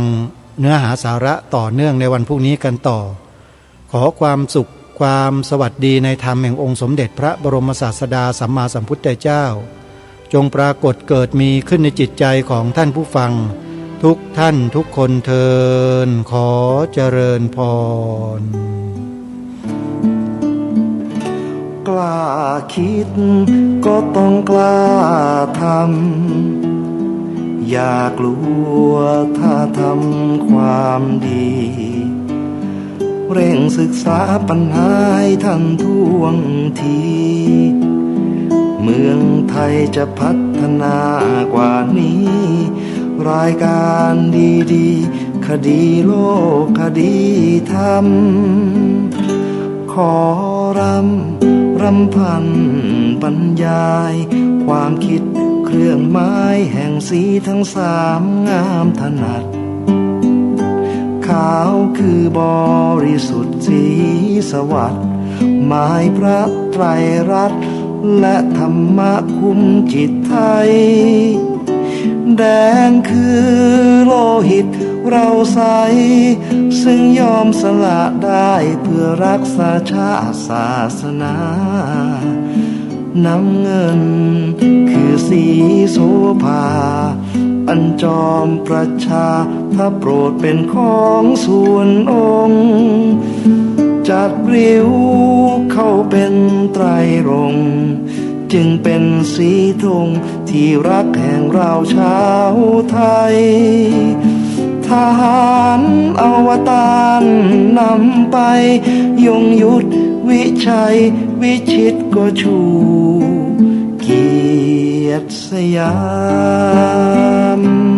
เนื้อหาสาระต่อเนื่องในวันพรุ่งนี้กันต่อขอความสุขความสวัสดีในธรรมแห่งองค์สมเด็จพระบรมศาสดาสัมมาสัมพุทธเจ้าจงปรากฏเกิดมีขึ้นในจิตใจของท่านผู้ฟังทุกท่านทุกคนเทินขอเจริญพร
กล้าคิดก็ต้องกล้าทำอย่ากลัวถ้าทำความดีเร่งศึกษาปัญหาให้ทันท่วงทีเมืองไทยจะพัฒนากว่านี้รายการดีๆคดีโลกคดีธรรมขอรำพันบรรยายความคิดเครื่องไม้แห่งสีทั้งสามงามถนัดขาวคือบริสุทธิ์สีสวัสดิ์หมายพระไตรรัตน์และธรรมะคุ้มจิตไทย แดงคือโลหิตเราใสซึ่งยอมสละได้เพื่อรักษาชาติศาสนาน้ำเงินคือสีโสภาอันจอมประชาถ้าโปรดเป็นของส่วนองค์จัดริ้วเข้าเป็นไตรรงค์จึงเป็นสีธงที่รักแห่งเราชาวไทยทหารอวตารนำไปยงยุทธวิชัยวิชิตก็ชูเกียรติสยาม